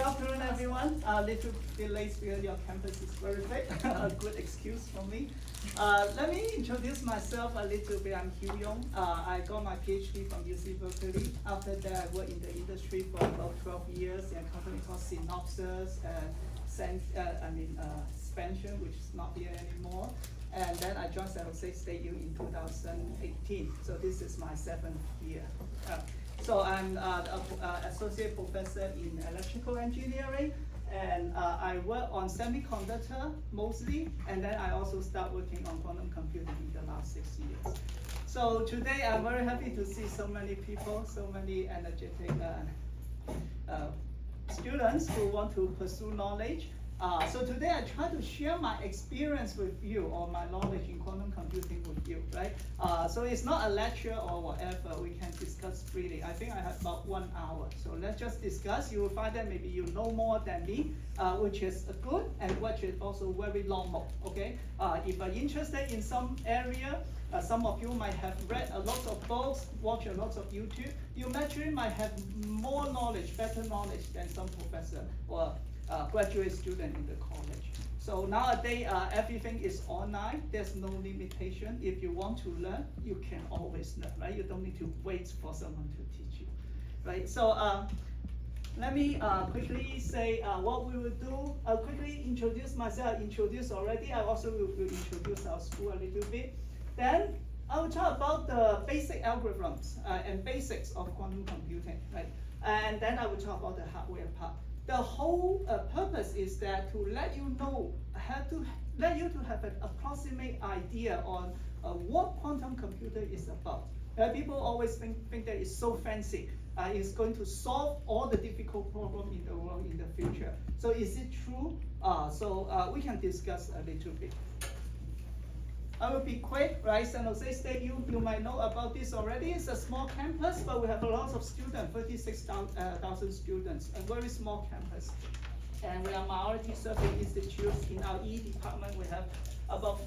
good afternoon, everyone. A little bit late because your campus is very big. A good excuse for me. Let me introduce myself a little bit. I'm Hiu Yung. I got my PhD from UC Berkeley. After that, I worked in the industry for about 12 years in a company called Synopsys and Expansion, which is not here anymore. And then I joined San Jose State U in 2018. So this is my 7th year. So I'm an associate professor in electrical engineering, and I work on semiconductor mostly, and then I also start working on quantum computing in the last 6 years. So today I'm very happy to see so many people, so many energetic students who want to pursue knowledge. So today I try to share my experience with you or my knowledge in quantum computing with you, right? So it's not a lecture or whatever, we can discuss freely. I think I have about 1 hour, so let's just discuss. You will find that maybe you know more than me, which is good and which is also very normal, okay? If you're interested in some area, some of you might have read a lot of books, watched a lot of YouTube, you naturally might have more knowledge, better knowledge than some professor or graduate student in the college. So nowadays, everything is online. There's no limitation. If you want to learn, you can always learn, right? You don't need to wait for someone to teach you, right? So let me quickly say what we will do. I'll quickly introduce myself. I introduced already. I also will introduce our school a little bit. Then I will talk about the basic algorithms and basics of quantum computing, right? And then I will talk about the hardware part. The whole purpose is that to let you know, let you to have an approximate idea on what quantum computer is about. People always think that it's so fancy. It's going to solve all the difficult problems in the world in the future. So is it true? We can discuss a little bit. I will be quick, right? San Jose State U, you might know about this already. It's a small campus, but we have a lot of students, 36,000 students, a very small campus. And we are minority serving institutes. In our E department, we have about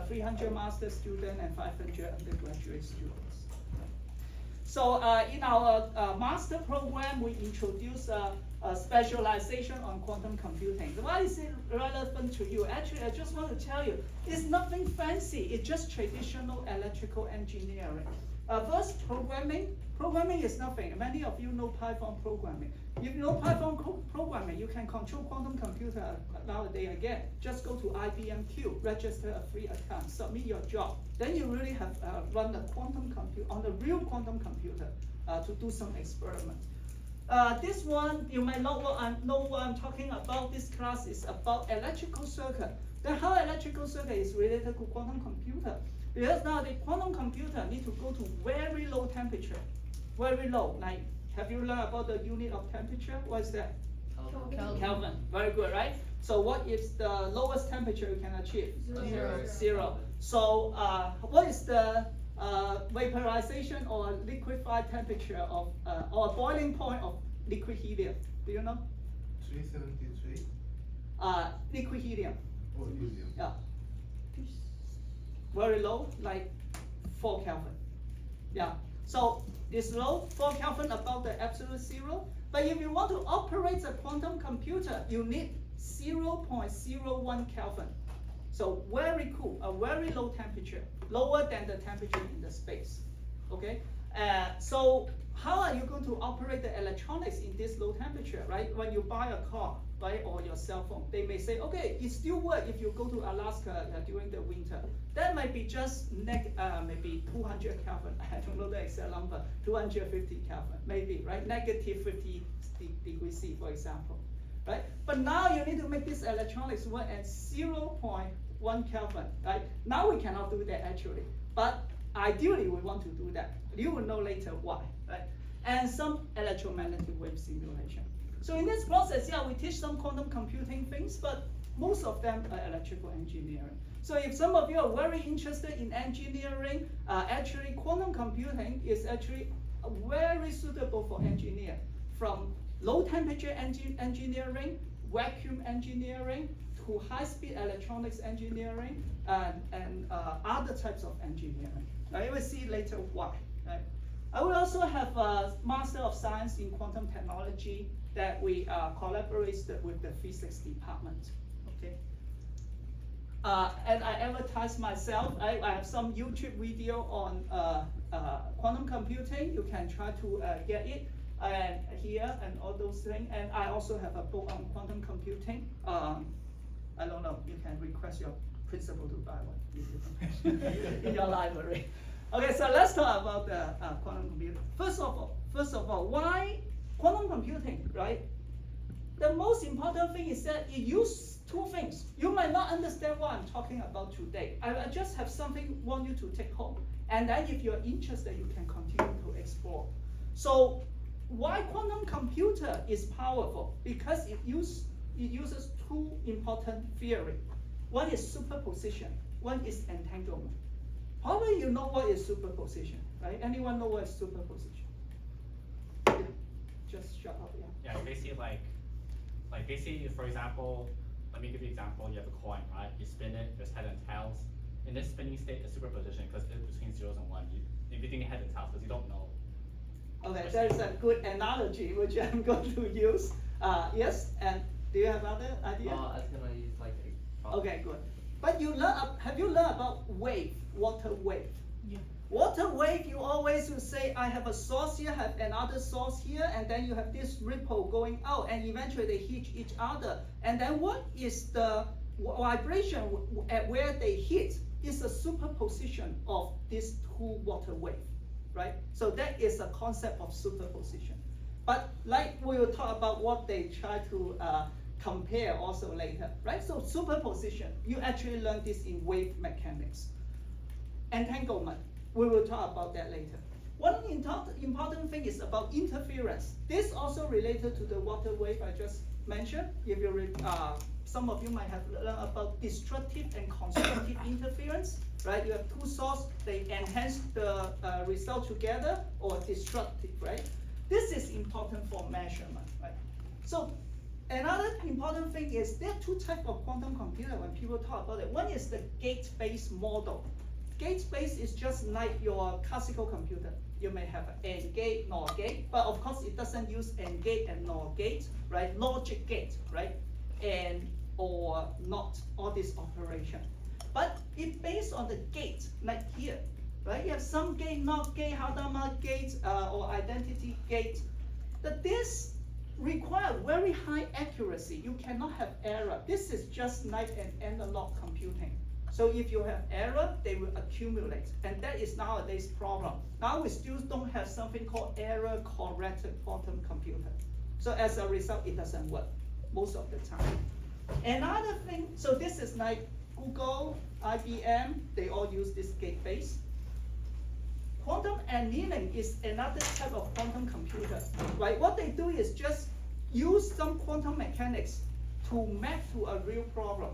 300 master students and 500 undergraduate students. So in our master program, we introduce a specialization on quantum computing. Why is it relevant to you? Actually, I just want to tell you, it's nothing fancy. It's just traditional electrical engineering. First, programming. Programming is nothing. Many of you know Python programming. If you know Python programming, you can control quantum computer nowadays again. Just go to IBM Q, register a free account, submit your job. Then you really have run a quantum computer on a real quantum computer to do some experiments. This one, you might know what I'm talking about. This class is about electrical circuit. Then how electrical circuit is related to quantum computer? Because now the quantum computer need to go to very low temperature. Very low. Like, have you learned about the unit of temperature? What is that? Kelvin. Kelvin. Very good, right? So what is the lowest temperature you can achieve? Zero. So what is the vaporization or liquefied temperature of or boiling point of liquid helium? Do you know? 373. Liquid helium. Oh, helium. Yeah. Very low, like 4 Kelvin. Yeah. So it's low, 4 Kelvin above the absolute zero. But if you want to operate a quantum computer, you need 0.01 Kelvin. So very cool, a very low temperature, lower than the temperature in the space, okay? So how are you going to operate the electronics in this low temperature, right? When you buy a car, right, or your cell phone, they may say, okay, it still works if you go to Alaska during the winter. That might be just maybe 200 Kelvin, I don't know the exact number, 250 Kelvin, maybe, right? Negative 50 degrees C, for example. Right? But now you need to make this electronics work at 0.1 Kelvin, right? Now we cannot do that actually, but ideally we want to do that. You will know later why, right? And some electromagnetic wave simulation. So in this process, yeah, we teach some quantum computing things, but most of them are electrical engineering. So if some of you are very interested in engineering, actually quantum computing is actually very suitable for engineer, from low temperature engineering, vacuum engineering, to high-speed electronics engineering, and other types of engineering. You will see later why. Right? I will also have a Master of Science in Quantum Technology that we collaborated with the physics department, okay? And I advertise myself. I have some YouTube video on quantum computing. You can try to get it and here and all those things. And I also have a book on quantum computing. I don't know. You can request your principal to buy one in your library. Okay, so let's talk about the quantum computing. First of all, why quantum computing, right? The most important thing is that it uses two things. You might not understand what I'm talking about today. I just have something want you to take home. And then if you're interested, you can continue to explore. So why quantum computer is powerful? Because it uses two important theory. One is superposition, one is entanglement. Probably you know what is superposition, right? Anyone know what is superposition? Yeah. Just shut up, yeah. Yeah, basically basically, for example, let me give you an example. You have a coin, right? You spin it, there's head and tails. In this spinning state, it's superposition because it's between zeros and one. If you think head and tails, because you don't know. Okay, there's a good analogy which I'm going to use. Yes, and do you have other idea? I was gonna use like. Okay, good. But have you learned about wave, water wave? Yeah. Water wave, you always will say, I have a source here, have another source here, and then you have this ripple going out, and eventually they hit each other. And then what is the vibration at where they hit is a superposition of these two water waves, right? So that is a concept of superposition. But like we will talk about what they try to compare also later, right? So superposition, you actually learn this in wave mechanics. Entanglement, we will talk about that later. One important thing is about interference. This also related to the water wave I just mentioned. If you read, some of you might have learned about destructive and constructive interference, right? You have two sources, they enhance the result together, or destructive, right? This is important for measurement, right? So another important thing is there are two types of quantum computer when people talk about it. One is the gate-based model. Gate-based is just like your classical computer. You may have an AND gate, NOR gate, but of course it doesn't use AND gate and NOR gate, right? Logic gate, right? And or not, all this operation. But it's based on the gate, like here, right? You have some gate, NOT gate, Hadamard gate, or identity gate. That this require very high accuracy. You cannot have error. This is just like an analog computing. So if you have error, they will accumulate. And that is nowadays problem. Now we still don't have something called error-corrected quantum computer. So as a result, it doesn't work most of the time. Another thing, so this is like Google, IBM, they all use this gate-based. Quantum annealing is another type of quantum computer, right? What they do is just use some quantum mechanics to map to a real problem.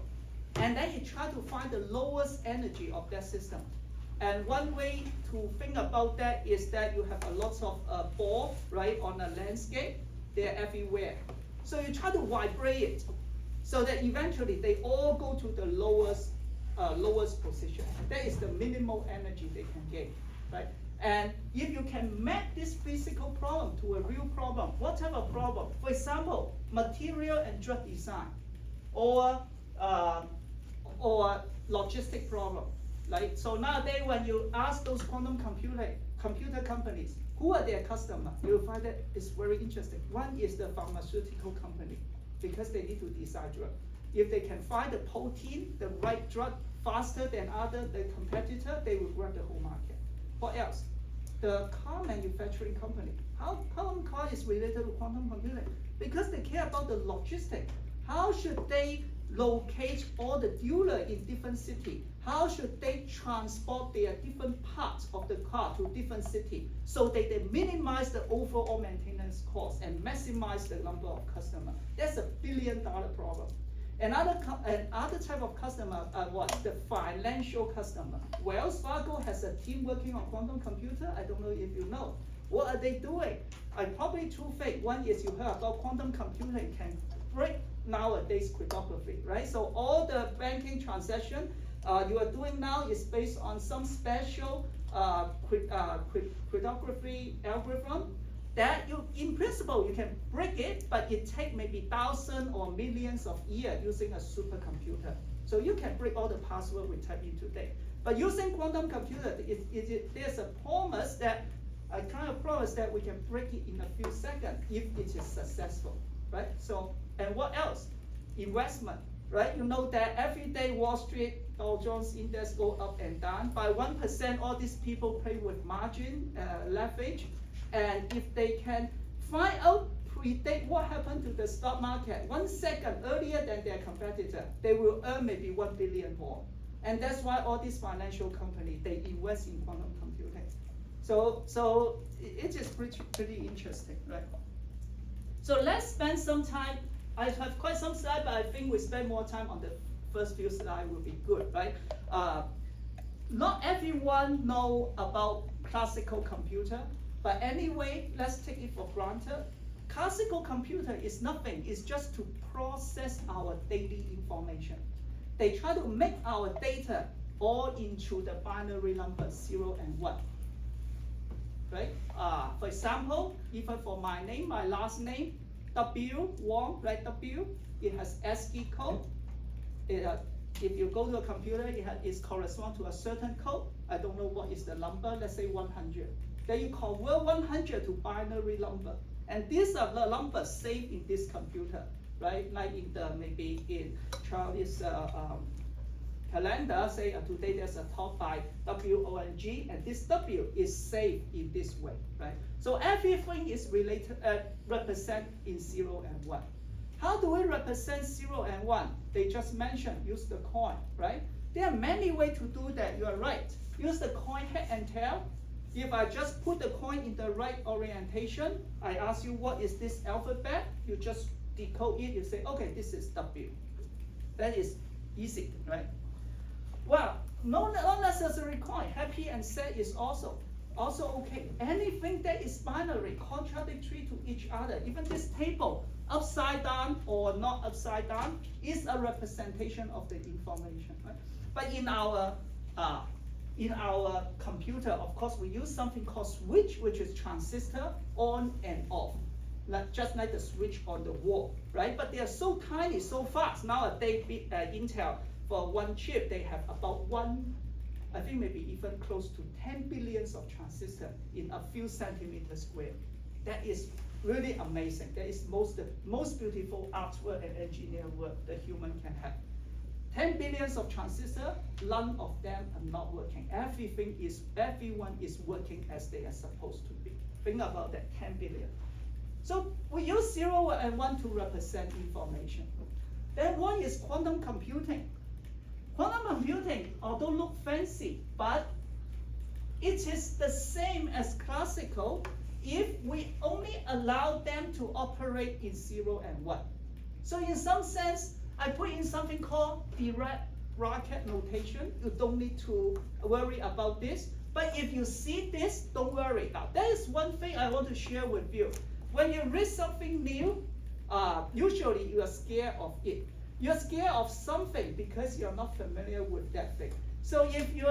And then you try to find the lowest energy of that system. And one way to think about that is that you have a lot of ball, right, on a landscape. They're everywhere. So you try to vibrate it so that eventually they all go to the lowest position. That is the minimal energy they can gain, right? And if you can map this physical problem to a real problem, what type of problem? For example, material and drug design, or logistic problem, right? So nowadays, when you ask those quantum computer companies, who are their customers, you'll find that it's very interesting. One is the pharmaceutical company, because they need to design drug. If they can find the protein, the right drug faster than the competitor, they will grab the whole market. What else? The car manufacturing company. How come car is related to quantum computing? Because they care about the logistics. How should they locate all the dealer in different city? How should they transport their different parts of the car to different city so that they minimize the overall maintenance cost and maximize the number of customers? That's a billion-dollar problem. Another type of customer was the financial customer. Wells Fargo has a team working on quantum computer. I don't know if you know. What are they doing? Probably two things. One is you heard about quantum computing can break nowadays cryptography, right? So all the banking transaction you are doing now is based on some special cryptography algorithm, that you, in principle, you can break it, but it takes maybe thousands or millions of years using a supercomputer. So you can break all the password we type in today. But using quantum computer, there's a promise that, a kind of promise that we can break it in a few seconds if it is successful, right? So, and what else? Investment, right? You know that every day Wall Street, Dow Jones Index go up and down. By 1%, all these people play with margin, leverage. And if they can find out, predict what happened to the stock market 1 second earlier than their competitor, they will earn maybe 1 billion more. And that's why all these financial companies, they invest in quantum computing. So it is pretty interesting, right? So let's spend some time. I have quite some slides, but I think we spend more time on the first few slides will be good, right? Not everyone know about classical computer, but anyway, let's take it for granted. Classical computer is nothing, it's just to process our daily information. They try to make our data all into the binary numbers 0 and 1. Right? For example, even for my name, my last name, W, Wong, right? W, it has ASCII code. If you go to a computer, it corresponds to a certain code. I don't know what is the number, let's say 100. Then you convert 100 to binary number. And these are the numbers saved in this computer, right? Like in the, maybe in Charlie's calendar, say today there's a top by W-O-N-G, and this W is saved in this way, right? So everything is related, represent in 0 and 1. How do we represent 0 and 1? They just mentioned, use the coin, right? There are many ways to do that, you are right. Use the coin head and tail. If I just put the coin in the right orientation, I ask you what is this alphabet, you just decode it, you say, okay, this is W. That is easy, right? Well, not necessary coin, happy and sad is also okay. Anything that is binary, contradictory to each other, even this table, upside down or not upside down, is a representation of the information, right? But in our computer, of course, we use something called switch, which is transistor on and off, just like the switch on the wall, right? But they are so tiny, so fast. Nowadays, Intel, for one chip, they have about I think maybe even close to 10 billions of transistors in a few centimeters square. That is really amazing. That is the most beautiful artwork and engineering work the human can have. 10 billions of transistors, none of them are not working. Everyone is working as they are supposed to be. Think about that, 10 billion. So we use 0 and 1 to represent information. Then one is quantum computing. Quantum computing, although look fancy, but it is the same as classical if we only allow them to operate in 0 and 1. So in some sense, I put in something called direct bracket notation. You don't need to worry about this. But if you see this, don't worry. Now, that is one thing I want to share with you. When you read something new, usually you are scared of it. You're scared of something because you're not familiar with that thing. So if you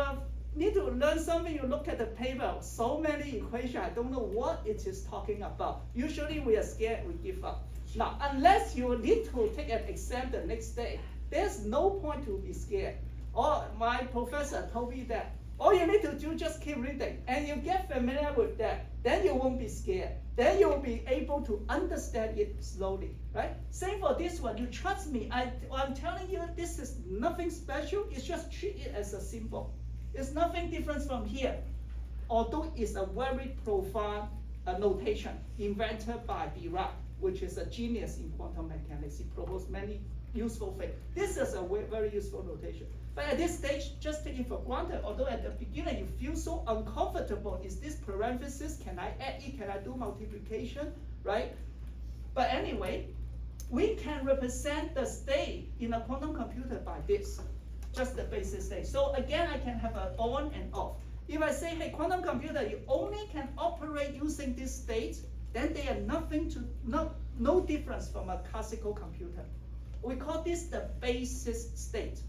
need to learn something, you look at the paper, so many equations, I don't know what it is talking about. Usually we are scared, we give up. Now, unless you need to take an exam the next day, there's no point to be scared. Or my professor told me that all you need to do just keep reading, and you get familiar with that, then you won't be scared. Then you'll be able to understand it slowly, right? Same for this one, you trust me, I'm telling you this is nothing special, it's just treat it as a symbol. It's nothing different from here, although it's a very profound notation invented by Dirac, which is a genius in quantum mechanics. He proposed many useful things. This is a very useful notation. But at this stage, just take it for granted. Although at the beginning you feel so uncomfortable, is this parenthesis? Can I add it? Can I do multiplication? Right? But anyway, we can represent the state in a quantum computer by this, just the basic state. So again, I can have an on and off. If I say, hey, quantum computer, you only can operate using this state, then they are no difference from a classical computer. We call this the basis state.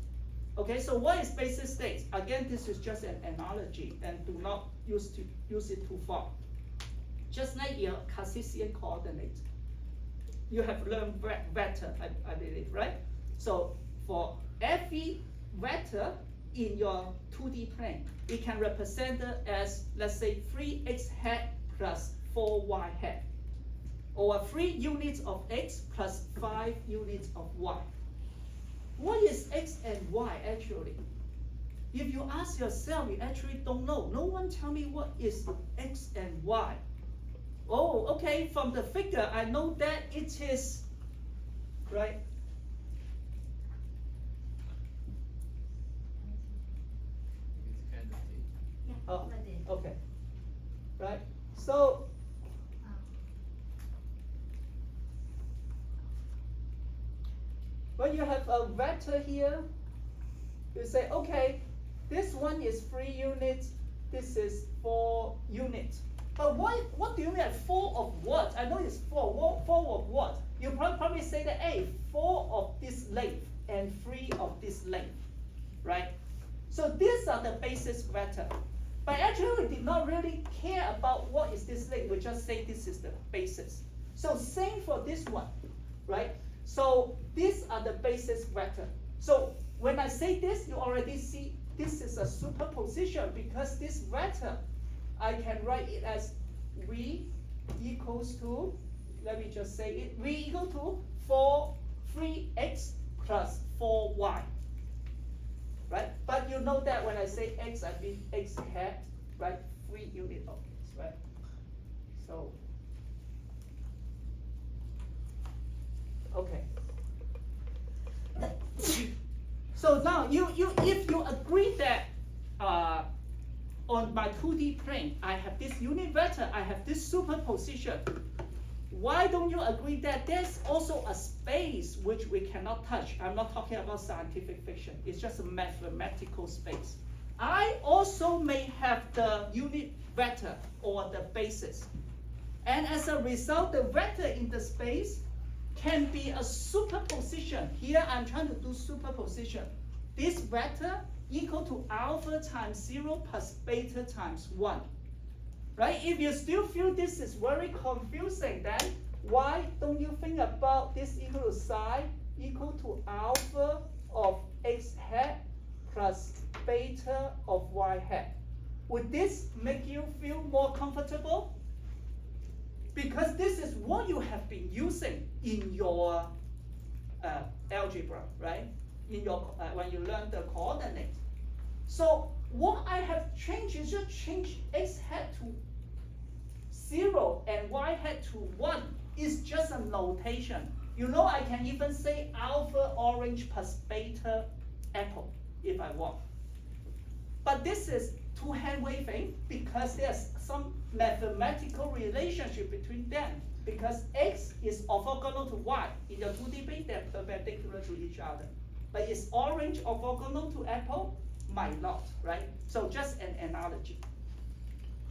Okay, so what is basis state? Again, this is just an analogy, and do not use it too far. just like your Cartesian coordinate. You have learned vector, I believe, right? So for every vector in your 2D plane, it can represent as, let's say, 3x hat plus 4y hat, or 3 units of x plus 5 units of y. What is x and y actually? If you ask yourself, you actually don't know. No one tell me what is x and y. Oh, okay, from the figure, I know that it is, right? It's kind of deep. Oh, okay, right? So, when you have a vector here, you say, okay, this one is 3 units, this is 4 units. But what do you mean 4 of what? I know it's 4. 4 of what? You probably say that, hey, 4 of this length and 3 of this length, right? So these are the basis vector. But actually, we did not really care about what is this length. We just say this is the basis. So same for this one, right? So these are the basis vector. So when I say this, you already see this is a superposition because this vector, I can write it as V equals to, let me just say it, V equal to 3x plus 4y, right? But you know that when I say x, I mean x hat, right? 3 units of x, right? So, okay. So now, if you agree that on my 2D plane, I have this unit vector, I have this superposition, why don't you agree that there's also a space which we cannot touch? I'm not talking about scientific fiction, it's just a mathematical space. I also may have the unit vector or the basis. And as a result, the vector in the space can be a superposition. Here I'm trying to do superposition. This vector equal to alpha times 0 plus beta times 1. Right? If you still feel this is very confusing, then why don't you think about this equal to psi equal to alpha of x hat plus beta of y hat? Would this make you feel more comfortable? Because this is what you have been using in your algebra, right? In your when you learn the coordinate. So what I have changed is just change x hat to 0 and y hat to 1 is just a notation. You know, I can even say alpha orange plus beta apple if I want. But this is two-hand waving because there's some mathematical relationship between them. Because x is orthogonal to y. In your 2D plane, they're perpendicular to each other. But is orange orthogonal to apple? Might not, right? So just an analogy.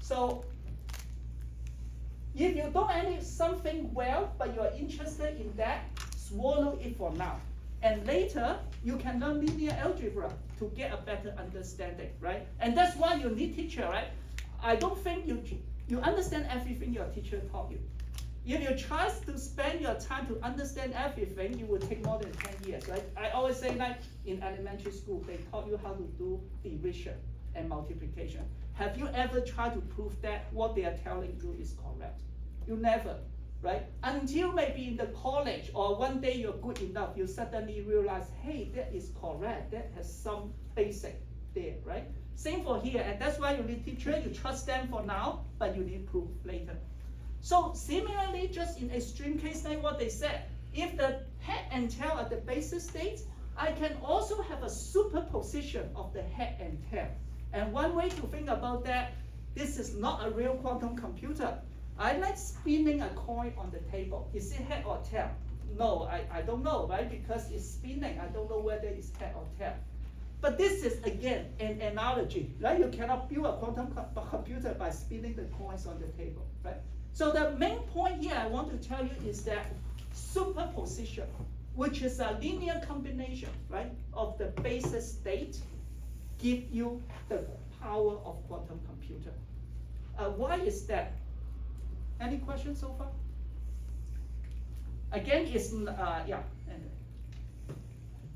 So if you don't understand something well, but you're interested in that, swallow it for now. And later, you can learn linear algebra to get a better understanding, right? And that's why you need teacher, right? I don't think you understand everything your teacher taught you. If you try to spend your time to understand everything, you will take more than 10 years, right? I always say, like in elementary school, they taught you how to do division and multiplication. Have you ever tried to prove that what they are telling you is correct? You never, right? Until maybe in the college or one day you're good enough, you suddenly realize, hey, that is correct. That has some basic there, right? Same for here, and that's why you need teacher. You trust them for now, but you need proof later. So similarly, just in extreme case like what they said, if the head and tail are the basis states, I can also have a superposition of the head and tail. And one way to think about that, this is not a real quantum computer. I like spinning a coin on the table. Is it head or tail? No, I don't know, right? Because it's spinning. I don't know whether it's head or tail. But this is, again, an analogy, right? You cannot build a quantum computer by spinning the coins on the table, right? So the main point here I want to tell you is that superposition, which is a linear combination, right, of the basis state, give you the power of quantum computer. Why is that? Any questions so far? Again, it's, yeah. Anyway.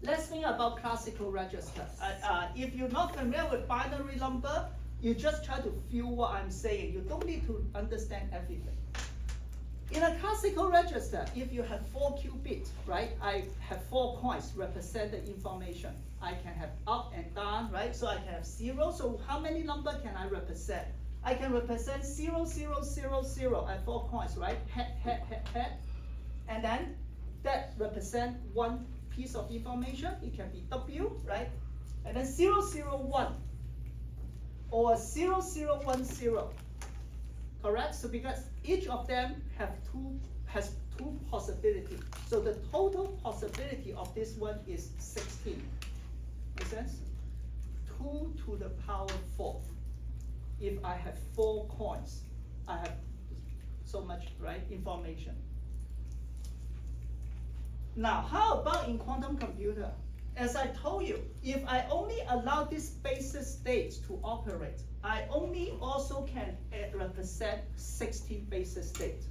Let's think about classical register. If you're not familiar with binary number, you just try to feel what I'm saying. You don't need to understand everything. In a classical register, if you have 4 qubits, right? I have 4 coins represent the information. I can have up and down, right? So I can have 0. So how many number can I represent? I can represent 0, 0, 0, 0. I have 4 coins, right? Head, head, head, head. And then that represent one piece of information. It can be W, right? And then 0, 0, 1 or 0, 0, 1, 0. Correct? So because each of them has two possibilities. So the total possibility of this one is 16. Make sense? 2 to the power 4. If I have 4 coins, I have so much, right, information. Now, how about in quantum computer? As I told you, if I only allow this basis state to operate, I only also can represent 16 basis states.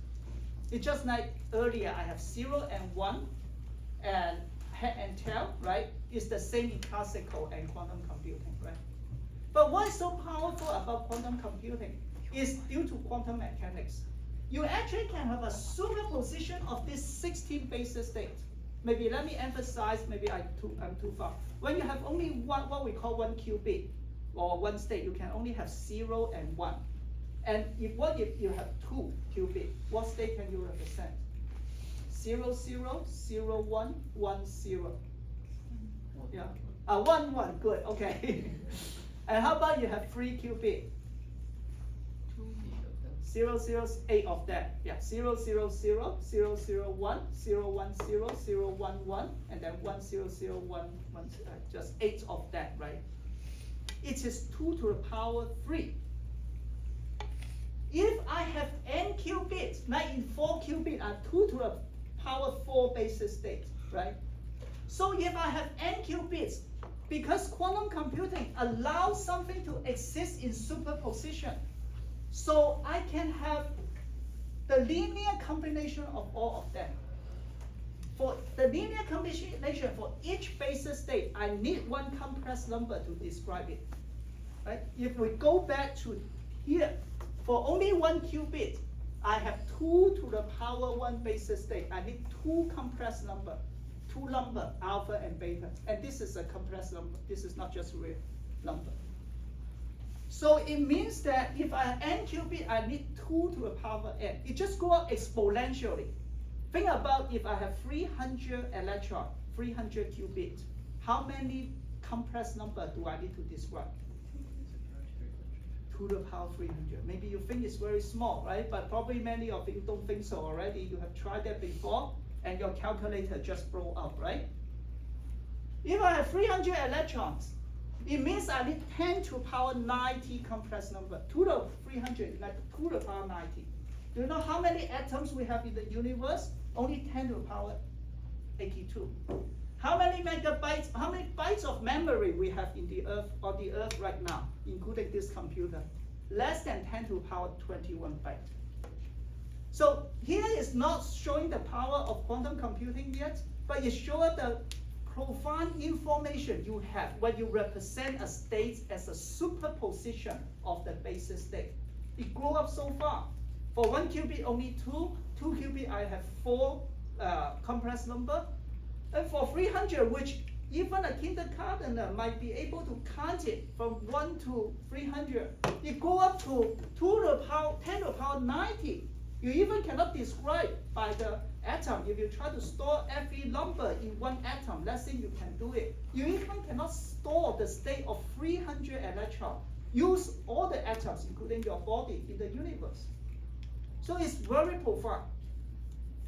It's just like earlier, I have 0 and 1, and head and tail, right? It's the same in classical and quantum computing, right? But what is so powerful about quantum computing is due to quantum mechanics. You actually can have a superposition of this 16 basis states. Maybe let me emphasize, maybe I'm too far. When you have only one, what we call 1 qubit, or 1 state, you can only have 0 and 1. And if you have 2 qubit, what state can you represent? 0, 0, 0, 1, 1, 0. Yeah. 1, 1, good, okay. And how about you have 3 qubit? 0, 0, 8 of that. Yeah, 0, 0, 0, 0, 0, 1, 0, 1, 0, 0, 1, 1, and then 1, 0, 0, 1, 1, just 8 of that, right? It is 2 to the power 3. If I have n qubits, like in 4 qubits are 2 to the power 4 basis states, right? So if I have n qubits, because quantum computing allows something to exist in superposition, so I can have the linear combination of all of them. For the linear combination for each basis state, I need one compressed number to describe it. Right? If we go back to here, for only 1 qubit, I have 2 to the power 1 basis state. I need 2 compressed number, 2 number, alpha and beta. And this is a compressed number. This is not just real number. So it means that if I have n qubit, I need 2 to the power n. It just goes up exponentially. Think about if I have 300 electrons, 300 qubits. How many compressed number do I need to describe? 2 to the power 300. Maybe you think it's very small, right? But probably many of you don't think so already. You have tried that before, and your calculator just blew up, right? If I have 300 electrons, it means I need 10 to the power 90 compressed number. 2 to 300, like 2 to the power 90. Do you know how many atoms we have in the universe? Only 10 to the power 82. How many megabytes, how many bytes of memory we have in the Earth, on the Earth right now, including this computer? Less than 10 to the power 21 bytes. So here is not showing the power of quantum computing yet, but it shows the profound information you have when you represent a state as a superposition of the basis state. It grew up so far. For 1 qubit, only 2. 2 qubit, I have 4 compressed number. And for 300, which even a kindergartner might be able to count it from 1 to 300, it go up to 2 to the power 10 to the power 90. You even cannot describe by the atom. If you try to store every number in one atom, let's say you can do it. You even cannot store the state of 300 electrons. Use all the atoms, including your body, in the universe. So it's very profound.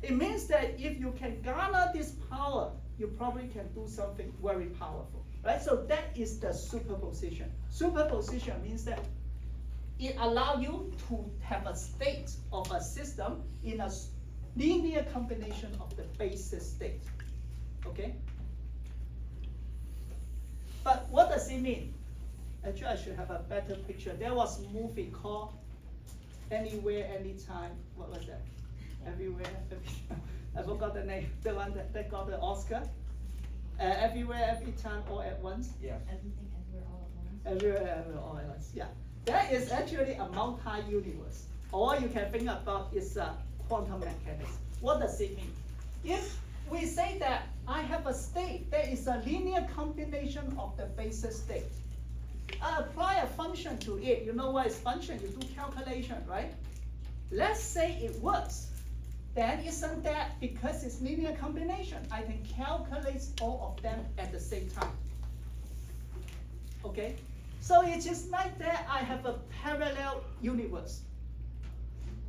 It means that if you can garner this power, you probably can do something very powerful, right? So that is the superposition. Superposition means that it allows you to have a state of a system in a linear combination of the basis state, okay? But what does it mean? Actually, I should have a better picture. There was a movie called anywhere, anytime. What was that? Everywhere, every time. I forgot the name. The one that got the Oscar. Everywhere, every time, all at once. Yeah. Everything, everywhere, all at once. Everywhere, everywhere, all at once. Yeah. That is actually a multi-universe. All you can think about is quantum mechanics. What does it mean? If we say that I have a state that is a linear combination of the basis state, I apply a function to it. You know what is function? You do calculation, right? Let's say it works. Then isn't that because it's linear combination, I can calculate all of them at the same time? Okay? So it is like that I have a parallel universe.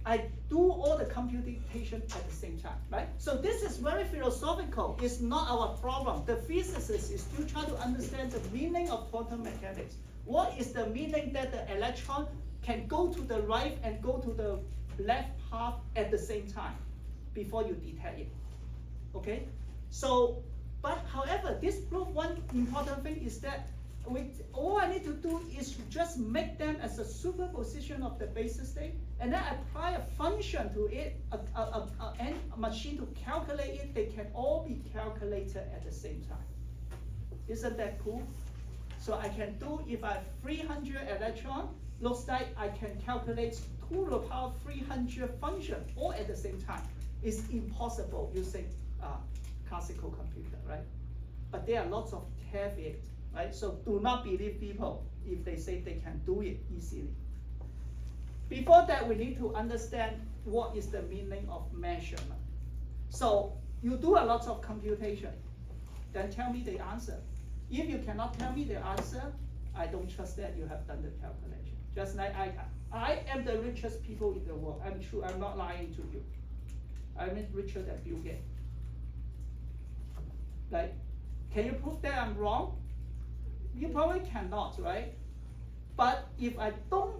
I do all the computation at the same time, right? So this is very philosophical. It's not our problem. The physicists is still trying to understand the meaning of quantum mechanics. What is the meaning that the electron can go to the right and go to the left half at the same time before you detect it? Okay? So, but however, this proof one important thing is that all I need to do is just make them as a superposition of the basis state, and then apply a function to it, and a machine to calculate it. They can all be calculated at the same time. Isn't that cool? So I can do, if I have 300 electrons, looks like I can calculate 2 to the power 300 function all at the same time. It's impossible using classical computer, right? But there are lots of caveats. Right? So do not believe people if they say they can do it easily. Before that, we need to understand what is the meaning of measurement. So you do a lot of computation, then tell me the answer. If you cannot tell me the answer, I don't trust that you have done the calculation. Just like I am the richest people in the world. I'm true, I'm not lying to you. I'm richer than Bill Gates. Right? Can you prove that I'm wrong? You probably cannot, right? But if I don't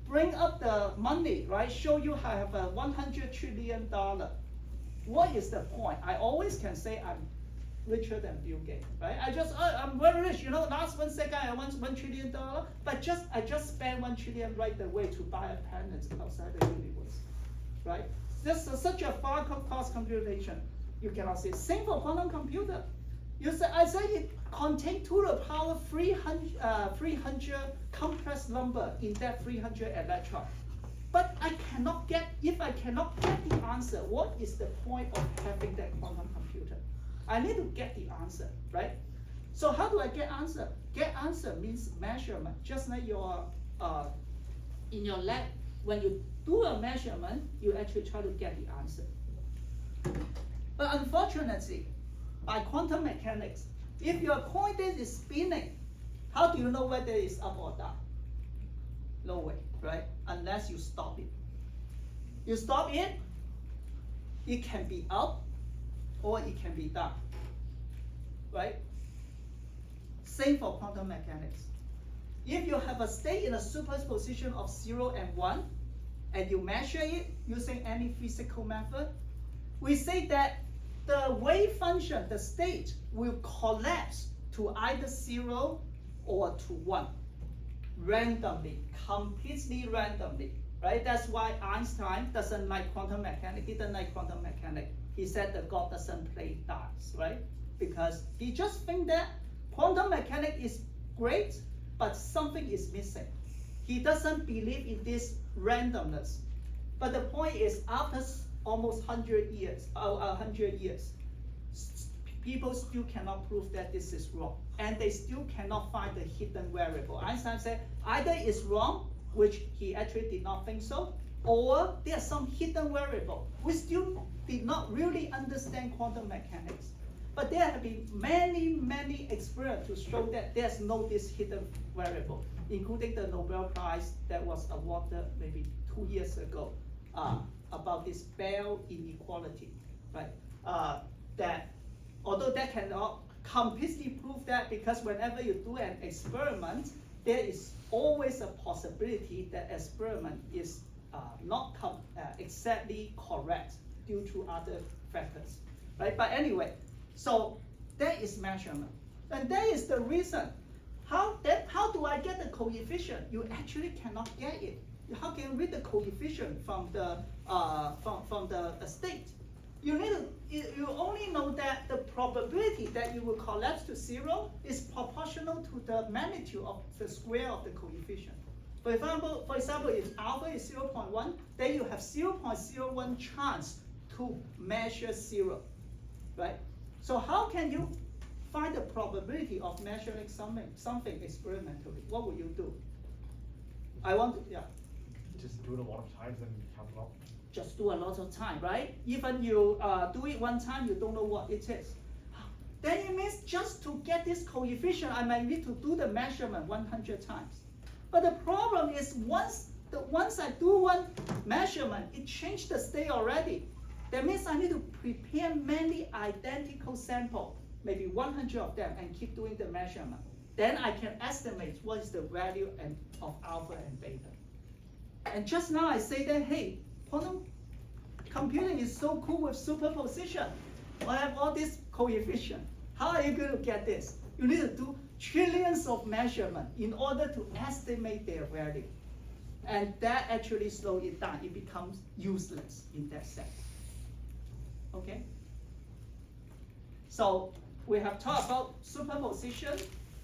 bring up the money, right, show you I have a $100 trillion, what is the point? I always can say I'm richer than Bill Gates, right? I'm very rich, you know, last 1 second I want $1 trillion, but I just spent $1 trillion right away to buy a planet outside the universe, right? This is such a far cost computation. You cannot say. Same for quantum computer. I say it contains 2 to the power 300 complex number in that 300 electron. But if I cannot get the answer, what is the point of having that quantum computer? I need to get the answer, right? So how do I get answer? Get answer means measurement. Just like in your lab, when you do a measurement, you actually try to get the answer. But unfortunately, by quantum mechanics, if your coin is spinning, how do you know whether it's up or down? No way, right? Unless you stop it. You stop it, it can be up or it can be down, right? Same for quantum mechanics. If you have a state in a superposition of 0 and 1, and you measure it using any physical method, we say that the wave function, the state, will collapse to either 0 or to 1, randomly, completely randomly, right? That's why Einstein doesn't like quantum mechanics. He didn't like quantum mechanics. He said that God doesn't play dice, right? Because he just thinks that quantum mechanics is great, but something is missing. He doesn't believe in this randomness. But the point is, after almost 100 years, people still cannot prove that this is wrong, and they still cannot find the hidden variable. Einstein said either it's wrong, which he actually did not think so, or there's some hidden variable. We still did not really understand quantum mechanics, but there have been many experiments to show that there's no this hidden variable, including the Nobel Prize that was awarded maybe 2 years ago about this Bell inequality, right? That although that cannot completely prove that, because whenever you do an experiment, there is always a possibility that experiment is not exactly correct due to other factors, right? But anyway, so that is measurement, and that is the reason. How do I get the coefficient? You actually cannot get it. How can you read the coefficient from the state? You need to, you only know that the probability that you will collapse to 0 is proportional to the magnitude of the square of the coefficient. For example, if alpha is 0.1, then you have 0.01 chance to measure 0, right? So how can you find the probability of measuring something experimentally? What would you do? Just do it a lot of times and count it up. Just do a lot of time, right? Even you do it one time, you don't know what it is. Then it means just to get this coefficient, I might need to do the measurement 100 times. But the problem is once I do one measurement, it changed the state already. That means I need to prepare many identical samples, maybe 100 of them, and keep doing the measurement. Then I can estimate what is the value of alpha and beta. And just now I say that, hey, quantum computing is so cool with superposition. I have all this coefficient. How are you going to get this? You need to do trillions of measurements in order to estimate their value. And that actually slows it down. It becomes useless in that sense. Okay? So we have talked about superposition.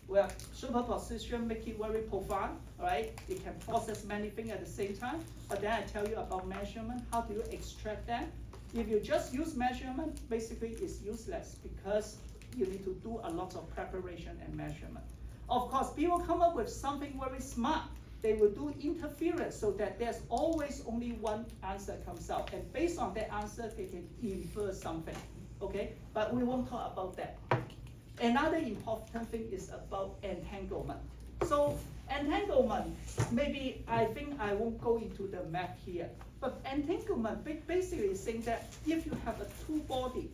Well, superposition make it very profound, right? It can process many things at the same time. But then I tell you about measurement. How do you extract them? If you just use measurement, basically it's useless because you need to do a lot of preparation and measurement. Of course, people come up with something very smart. They will do interference so that there's always only one answer comes out. And based on that answer, they can infer something, okay? But we won't talk about that. Another important thing is about entanglement. So entanglement, maybe I think I won't go into the math here, but entanglement basically is saying that if you have a two body,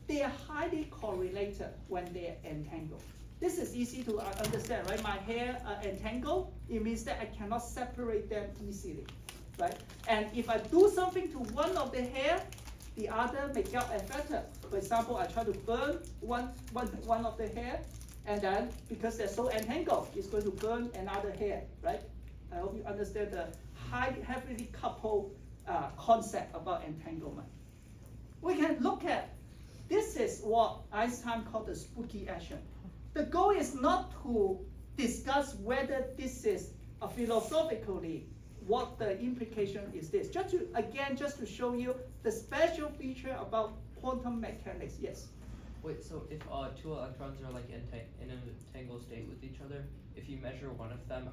they are highly correlated when they are entangled. This is easy to understand, right? My hair entangled, it means that I cannot separate them easily, right? And if I do something to one of the hair, the other may get affected. For example, I try to burn one of the hair, and then because they're so entangled, it's going to burn another hair, right? I hope you understand the heavily coupled concept about entanglement. We can look at, this is what Einstein called the spooky action. The goal is not to discuss whether this is philosophically what the implication is this. Just to show you the special feature about quantum mechanics. Yes? Wait, so if two electrons are like in an entangled state with each other, if you measure one of them,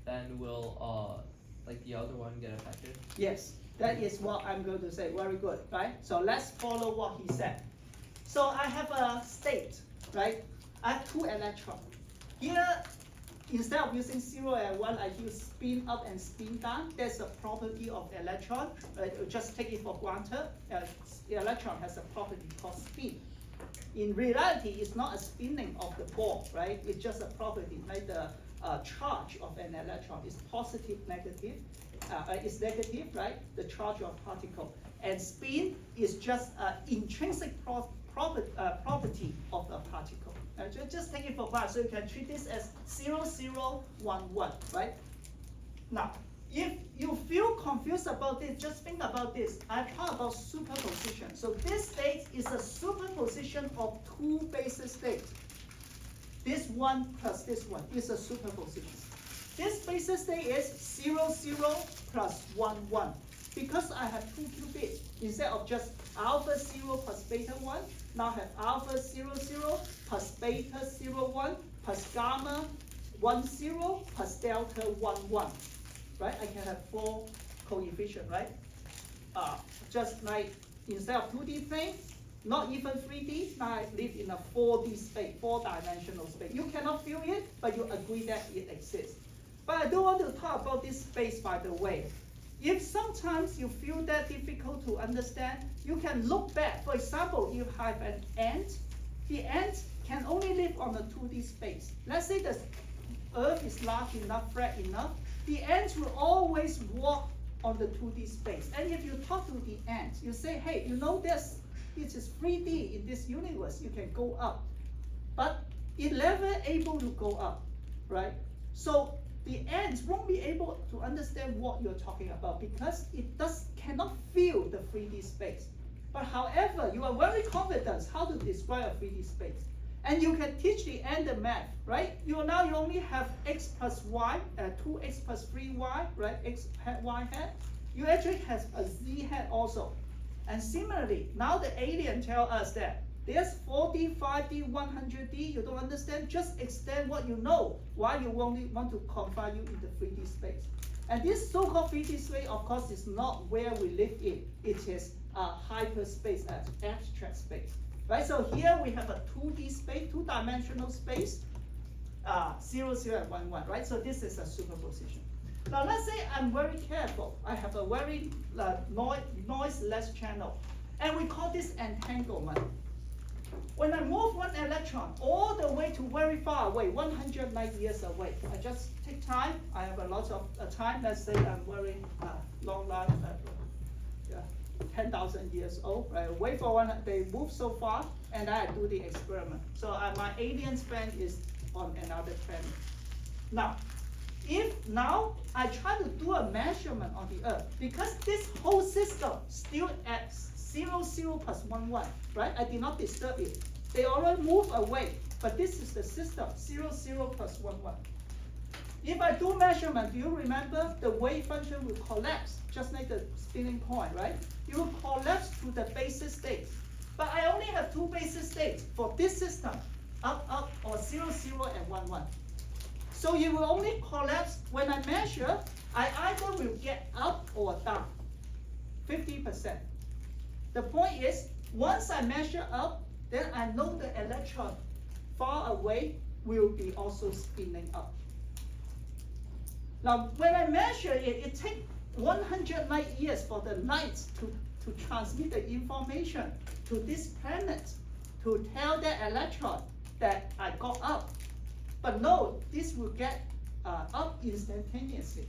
then will like the other one get affected? Yes, that is what I'm going to say. Very good, right? So let's follow what he said. So I have a state, right? I have two electrons. Here, instead of using 0 and 1, I use spin up and spin down. That's a property of the electron. Just take it for granted. The electron has a property called spin. In reality, it's not a spinning of the ball, right? It's just a property, like the charge of an electron is positive, negative. It's negative, right? The charge of particle. And spin is just an intrinsic property of a particle. Just take it for granted, so you can treat this as 0, 0, 1, 1, right? Now, if you feel confused about this, just think about this. I talk about superposition. So this state is a superposition of two basis states. This one plus this one is a superposition. This basis state is 0, 0 plus 1, 1. Because I have two qubits, instead of just alpha 0 plus beta 1, now I have alpha 0, 0 plus beta 0, 1 plus gamma 1, 0 plus delta 1, 1. Right? I can have 4 coefficients, right? Just like instead of 2D plane, not even 3D, now I live in a 4D space, 4-dimensional space. You cannot feel it, but you agree that it exists. But I don't want to talk about this space, by the way. If sometimes you feel that difficult to understand, you can look back. For example, if you have an ant, the ant can only live on a 2D space. Let's say the Earth is large enough, flat enough, the ant will always walk on the 2D space. And if you talk to the ant, you say, hey, you know this is 3D in this universe, you can go up. But it never able to go up, right? So the ants won't be able to understand what you're talking about because it cannot feel the 3D space. But however, you are very confident how to describe a 3D space. And you can teach the ant the math, right? You only have x plus y, 2x plus 3y, right? X hat, y hat. You actually have a z hat also. And similarly, now the alien tell us that there's 4D, 5D, 100D, you don't understand, just extend what you know, why you only want to confine you in the 3D space. And this so-called 3D space, of course, is not where we live in. It is a hyperspace, abstract space. Right, so here we have a 2D space, two-dimensional space, 0, 0, and 1, 1, right? So this is a superposition. Now let's say I'm very careful. I have a very noiseless channel, and we call this entanglement. When I move one electron all the way to very far away, 100 light years away, I just take time. I have a lot of time. Let's say I'm very long life, 10,000 years old. Right? Wait for one. They move so far, and I do the experiment. So my alien friend is on another planet. Now, if now I try to do a measurement on the Earth, because this whole system still at 0, 0 plus 1, 1, right? I did not disturb it. They already move away, but this is the system, 0, 0 plus 1, 1. If I do measurement, do you remember the wave function will collapse, just like the spinning point, right? It will collapse to the basis state. But I only have two basis states for this system, up, up, or 0, 0, and 1, 1. So it will only collapse when I measure, I either will get up or down, 50%. The point is, once I measure up, then I know the electron far away will be also spinning up. Now, when I measure it, it takes 100 light years for the light to transmit the information to this planet to tell that electron that I got up. But no, this will get up instantaneously.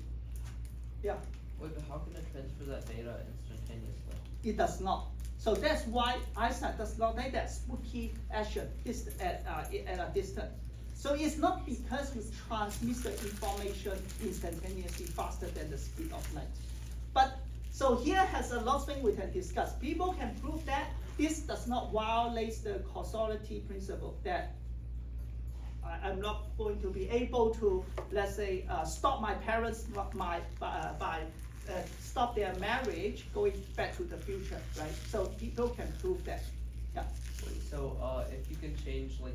Yeah. Wait, but how can it transfer that data instantaneously? It does not. So that's why Einstein does not like that spooky action at a distance. So it's not because it transmits the information instantaneously faster than the speed of light. But so here has a lot of things we can discuss. People can prove that this does not violate the causality principle, that I'm not going to be able to, let's say, stop my parents by stop their marriage going back to the future, right? So people can prove that. Yeah. Wait, so if you can change like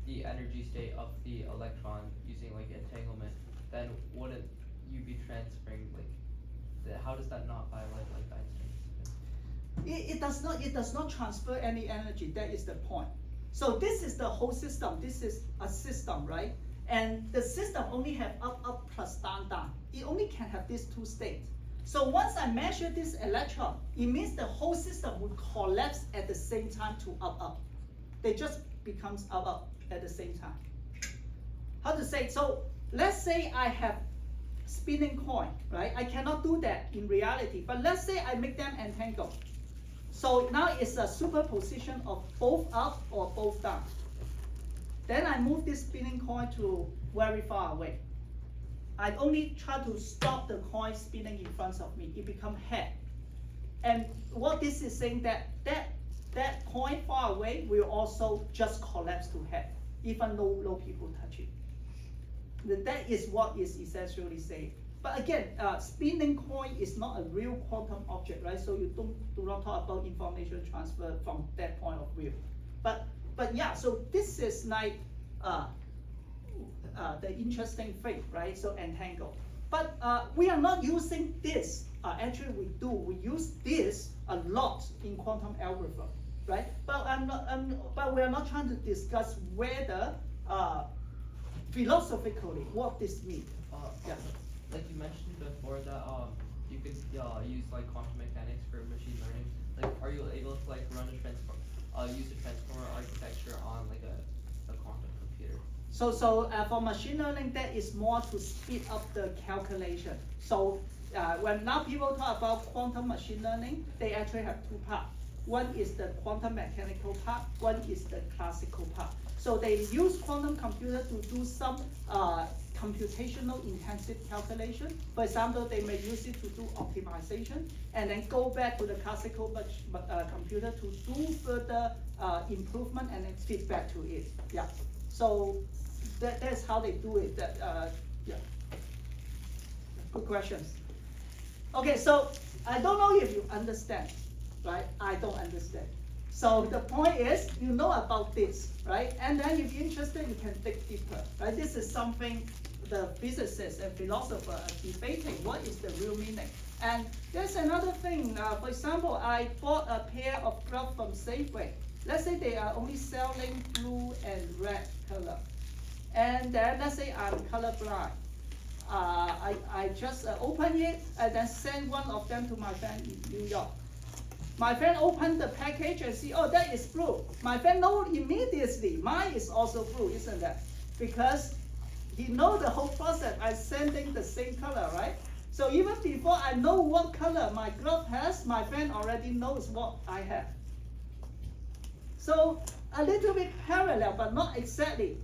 the energy state of the electron using like entanglement, then wouldn't you be transferring how does that not violate like Einstein's? It does not transfer any energy. That is the point. So this is the whole system. This is a system, right? And the system only have up, up plus down, down. It only can have these two states. So once I measure this electron, it means the whole system would collapse at the same time to up, up. They just becomes up, up at the same time. How to say? So let's say I have spinning coin, right? I cannot do that in reality, but let's say I make them entangled. So now it's a superposition of both up or both down. Then I move this spinning coin to very far away. I only try to stop the coin spinning in front of me. It becomes head. And what this is saying that coin far away will also just collapse to head, even though no people touch it. That is what is essentially saying. But again, spinning coin is not a real quantum object, right? So you do not talk about information transfer from that point of view. But yeah, so this is like the interesting thing, right? So entangle. But we are not using this. Actually, we do. We use this a lot in quantum algorithm, right? But but we are not trying to discuss whether philosophically what this means. Yeah. Like you mentioned before that you could use like quantum mechanics for machine learning. Like, are you able to like run use a transformer architecture on like a quantum computer? So for machine learning, that is more to speed up the calculation. So when now people talk about quantum machine learning, they actually have two parts. One is the quantum mechanical part, one is the classical part. So they use quantum computer to do some computational intensive calculation. For example, they may use it to do optimization and then go back to the classical computer to do further improvement and then feed back to it. Yeah. So that's how they do it. Yeah. Good questions. Okay, so I don't know if you understand, right? I don't understand. So the point is, you know about this, right? And then if you're interested, you can dig deeper, right? This is something the physicists and philosophers are debating. What is the real meaning? And there's another thing. For example, I bought a pair of gloves from Safeway. Let's say they are only selling blue and red color. And then let's say I'm colorblind. I just open it and then send one of them to my friend in New York. My friend opened the package and see, oh, that is blue. My friend knows immediately, mine is also blue, isn't that? Because he knows the whole process. I'm sending the same color, right? So even before I know what color my glove has, my friend already knows what I have. So a little bit parallel, but not exactly.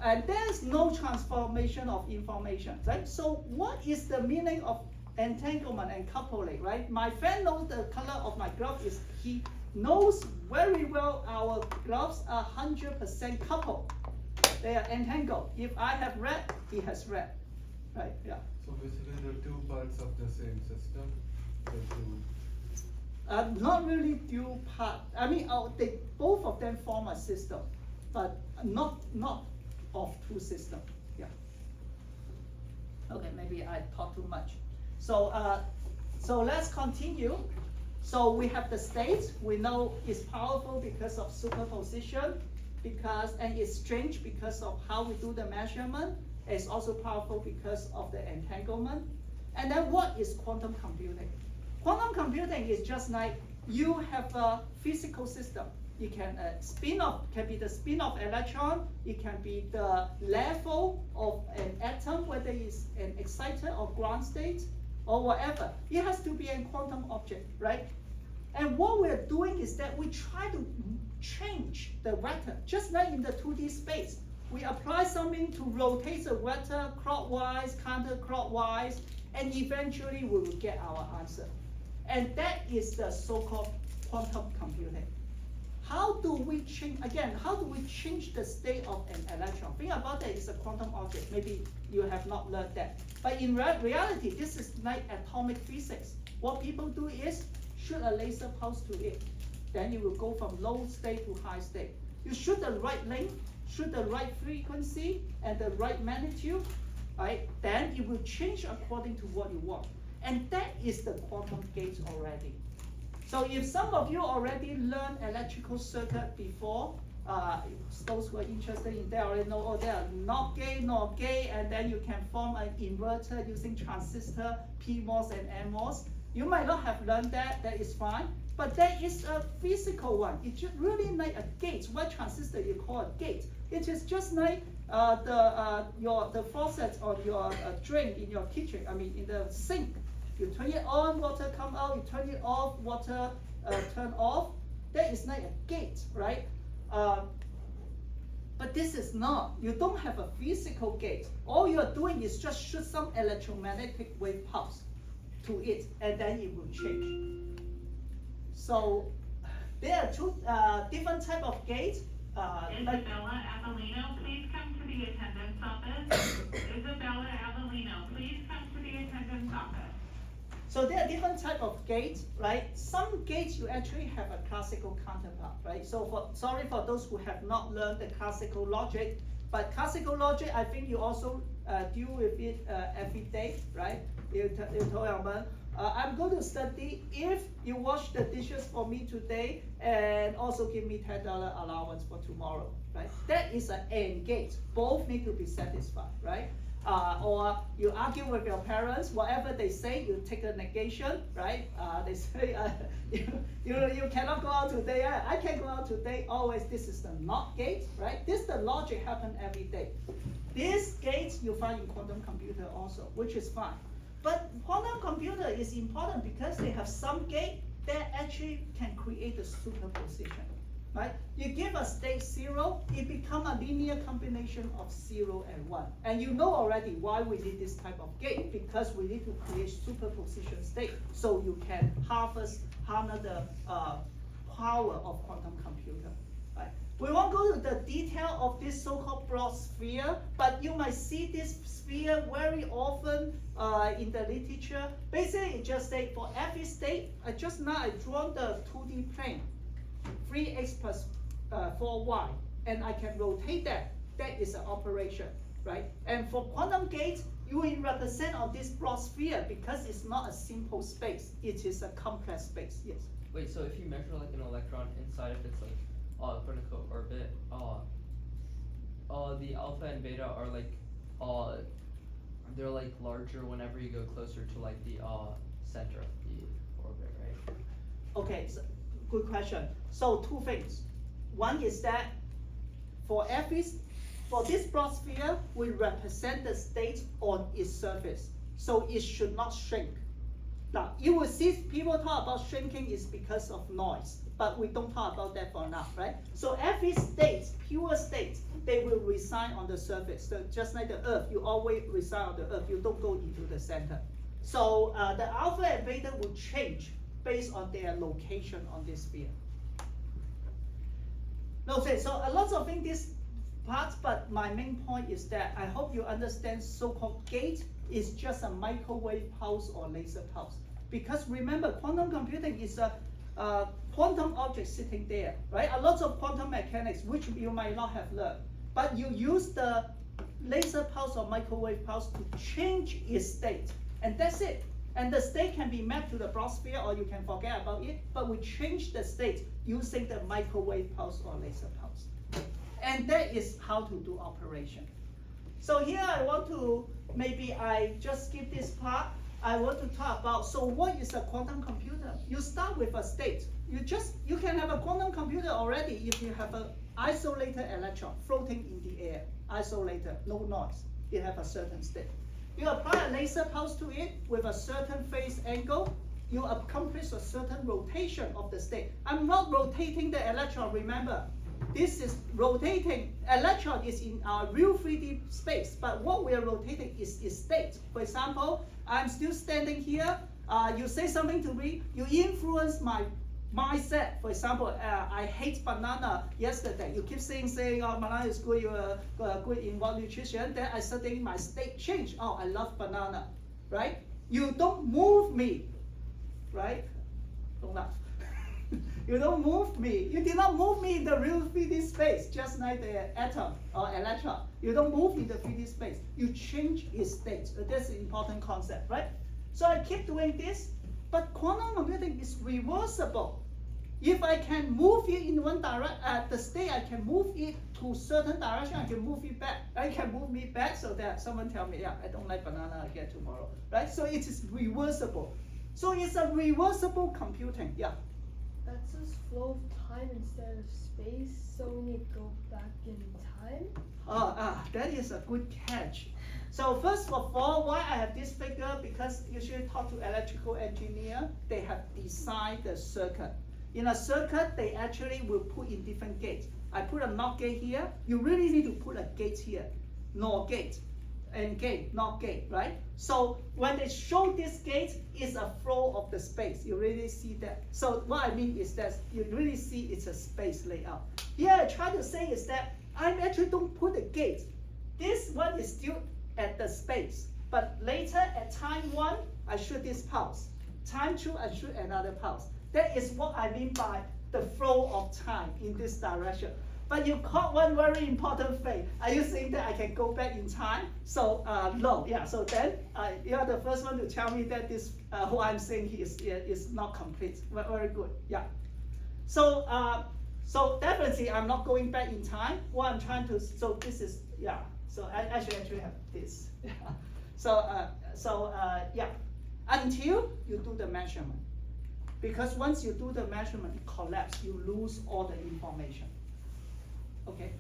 And there's no transformation of information, right? So what is the meaning of entanglement and coupling, right? My friend knows the color of my glove is, he knows very well our gloves are 100% coupled. They are entangled. If I have red, he has red, right? Yeah. So basically the two parts of the same system, the two. Not really dual part. I mean, they both of them form a system, but not of two systems. Yeah. Okay, maybe I talk too much. So let's continue. So we have the state. We know it's powerful because of superposition, and it's strange because of how we do the measurement. It's also powerful because of the entanglement. And then what is quantum computing? Quantum computing is just like you have a physical system. It can can be the spin of electron. It can be the level of an atom, whether it's an excited or ground state or whatever. It has to be a quantum object, right? And what we're doing is that we try to change the vector, just like in the 2D space. We apply something to rotate the vector clockwise, counterclockwise, and eventually we will get our answer. And that is the so-called quantum computing. How do we change, again, how do we change the state of an electron? Think about that, it's a quantum object. Maybe you have not learned that. But in reality, this is like atomic physics. What people do is shoot a laser pulse to it. Then you will go from low state to high state. You shoot the right length, shoot the right frequency, and the right magnitude, right? Then it will change according to what you want. And that is the quantum gate already. So if some of you already learned electrical circuit before, those who are interested in that already know, oh, they are not gay, and then you can form an inverter using transistor, PMOS and NMOS. You might not have learned that, that is fine, but that is a physical one. It's really like a gate. What transistor you call a gate? It is just like the faucet on your drain in your kitchen, I mean in the sink. You turn it on, water come out, you turn it off, water turn off. That is like a gate, right? But this is not. You don't have a physical gate. All you are doing is just shoot some electromagnetic wave pulse to it, and then it will change. So there are two different type of gates. Isabella Avellino, please come to the attendance office. Isabella Avellino, please come to the attendance office. So there are different type of gates, right? Some gates you actually have a classical counterpart, right? So sorry for those who have not learned the classical logic, but classical logic, I think you also deal with it every day, right? I'm going to study if you wash the dishes for me today and also give me $10 allowance for tomorrow, right? That is an AND gate. Both need to be satisfied, right? Or you argue with your parents, whatever they say, you take a negation, right? They say, you cannot go out today, I can't go out today, always this is the NOT gate, right? This the logic happen every day. This gate you find in quantum computer also, which is fine. But quantum computer is important because they have some gate that actually can create a superposition. right? You give a state 0, it becomes a linear combination of 0 and 1. And you know already why we need this type of gate, because we need to create superposition state, so you can harness the power of quantum computer. Right? We won't go to the detail of this so-called broad sphere, but you might see this sphere very often in the literature. Basically, it just say for every state, I drawn the 2D plane, 3x plus 4y, and I can rotate that. That is an operation, right? And for quantum gates, you will represent on this broad sphere because it's not a simple space. It is a complex space. Yes. Wait, so if you measure like an electron inside of its like quote unquote orbit, the alpha and beta are like they're like larger whenever you go closer to like the center of the orbit, right? Okay, so good question. So two things. One is that for this broad sphere, we represent the state on its surface, so it should not shrink. Now, you will see people talk about shrinking is because of noise, but we don't talk about that for now, right? So every state, pure state, they will reside on the surface. So just like the Earth, you always reside on the Earth, you don't go into the center. So the alpha and beta will change based on their location on this sphere. Okay, so a lot of things this part, but my main point is that I hope you understand so-called gate is just a microwave pulse or laser pulse. Because remember, quantum computing is a quantum object sitting there, right? A lot of quantum mechanics, which you might not have learned, but you use the laser pulse or microwave pulse to change its state, and that's it. And the state can be mapped to the broad sphere, or you can forget about it, but we change the state using the microwave pulse or laser pulse. And that is how to do operation. So here I want to, maybe I just skip this part. I want to talk about, so what is a quantum computer? You start with a state. You can have a quantum computer already if you have an isolated electron floating in the air. Isolated, no noise. It has a certain state. You apply a laser pulse to it with a certain phase angle. You accomplish a certain rotation of the state. I'm not rotating the electron, remember. This is rotating, electron is in our real 3D space, but what we are rotating is state. For example, I'm still standing here, you say something to me, you influence my mindset. For example, I hate banana yesterday. You keep saying, oh, banana is good, you're good in what nutrition. Then I suddenly, my state changed. Oh, I love banana, right? You don't move me, right? Don't laugh. You don't move me. You did not move me in the real 3D space, just like the atom or electron. You don't move in the 3D space. You change its state. That's an important concept, right? So I keep doing this, but quantum computing is reversible. If I can move it in one direction, the state, I can move it to certain direction, I can move it back. I can move me back so that someone tell me, yeah, I don't like banana again tomorrow, right? So it is reversible. So it's a reversible computing, yeah. That says flow of time instead of space, so we need to go back in time? That is a good catch. So first of all, why I have this figure, because usually talk to electrical engineer, they have designed the circuit. In a circuit, they actually will put in different gates. I put a NOT gate here, you really need to put a gate here, NOR gate, and gate, NOT gate, right? So when they show this gate, it's a flow of the space. You really see that. So what I mean is that you really see it's a space layout. Here I try to say is that I actually don't put a gate. This one is still at the space, but later at time 1, I shoot this pulse. Time 2, I shoot another pulse. That is what I mean by the flow of time in this direction. But you caught one very important thing. Are you saying that I can go back in time? So no, yeah. So then you are the first one to tell me that this what I'm saying here is not complete. Very good, yeah. So so definitely I'm not going back in time. What I'm trying to, so this is, yeah. So I actually have this. Yeah. So yeah, until you do the measurement. Because once you do the measurement, it collapses, you lose all the information. Okay.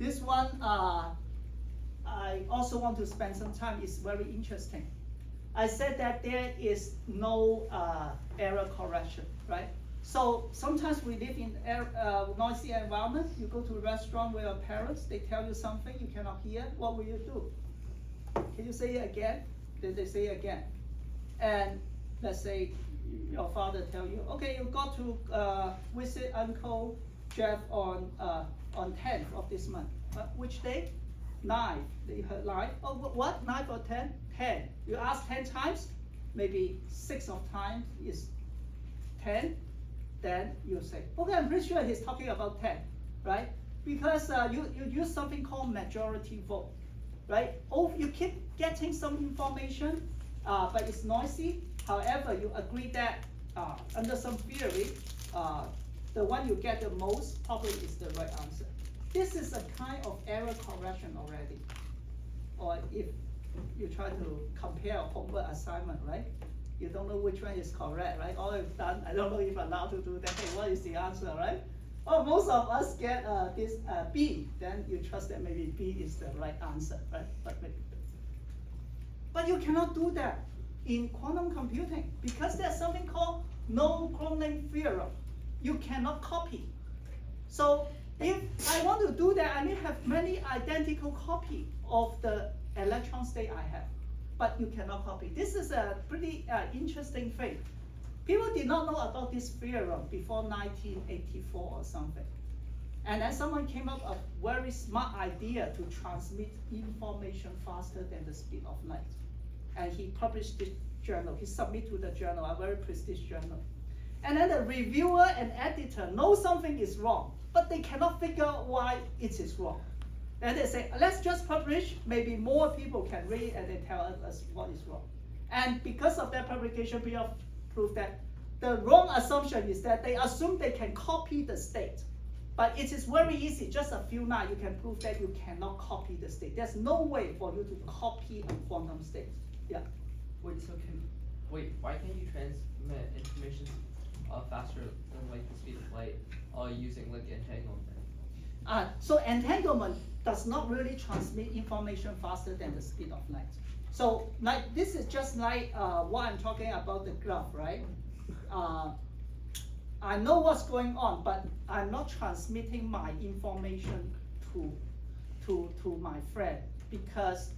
This one, I also want to spend some time, it's very interesting. I said that there is no error correction, right? So sometimes we live in noisy environment. You go to a restaurant with your parents, they tell you something you cannot hear. What will you do? Can you say it again? Then they say it again. And let's say your father tell you, okay, you got to visit Uncle Jeff on 10th of this month. Which day? 9. They heard 9. Oh, what? 9 or 10? 10. You ask 10 times, maybe 6 of times is 10. Then you say, okay, I'm pretty sure he's talking about 10, right? Because you use something called majority vote, right? Oh, you keep getting some information, but it's noisy. However, you agree that under some theory, the one you get the most probably is the right answer. This is a kind of error correction already. Or if you try to compare a homework assignment, right? You don't know which one is correct, right? All you've done, I don't know if I'm allowed to do that. Hey, what is the answer, right? Oh, most of us get this B. Then you trust that maybe B is the right answer, right? But you cannot do that in quantum computing because there's something called no cloning theorem. You cannot copy. So if I want to do that, I need to have many identical copy of the electron state I have. But you cannot copy. This is a pretty interesting thing. People did not know about this theorem before 1984 or something. And then someone came up with a very smart idea to transmit information faster than the speed of light. And he published this journal. He submitted to the journal, a very prestigious journal. And then the reviewer and editor know something is wrong, but they cannot figure out why it is wrong. Then they say, let's just publish, maybe more people can read and they tell us what is wrong. And because of that publication, we have proved that the wrong assumption is that they assume they can copy the state. But it is very easy, just a few lines, you can prove that you cannot copy the state. There's no way for you to copy a quantum state. Yeah. Wait, why can't you transmit information faster than like the speed of light using like entanglement? So entanglement does not really transmit information faster than the speed of light. So like this is just like what I'm talking about the graph, right? I know what's going on, but I'm not transmitting my information to my friend because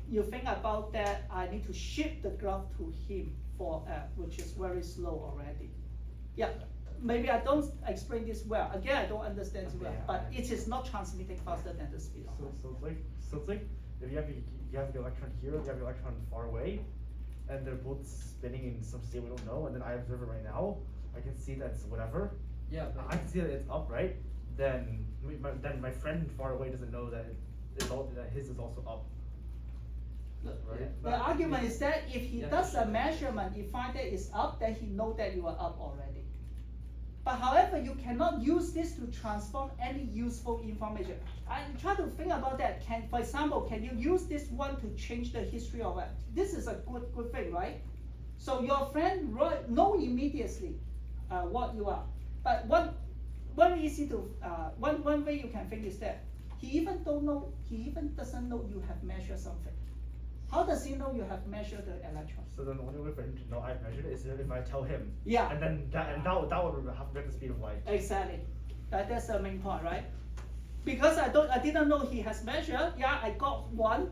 you think about that, I need to ship the graph to him for which is very slow already. Yeah. Maybe I don't explain this well. Again, I don't understand it well, but it is not transmitting faster than the speed of light. So it's like if you have the electron here, you have the electron far away, and they're both spinning in some state we don't know, and then I observe it right now. I can see that it's whatever. Yeah. I can see that it's up, right? Then my friend far away doesn't know that that his is also up. Right? The argument is that if he does a measurement, he finds that it's up, then he knows that you are up already. But however, you cannot use this to transform any useful information. I try to think about that. For example, can you use this one to change the history of it? This is a good thing, right? So your friend know immediately what you are. But one way you can think is that he even doesn't know you have measured something. How does he know you have measured the electron? So then the only way for him to know I've measured it is if I tell him. Yeah. And then that would have to get the speed of light. Exactly. That's the main point, right? Because I didn't know he has measured. Yeah, I got 1,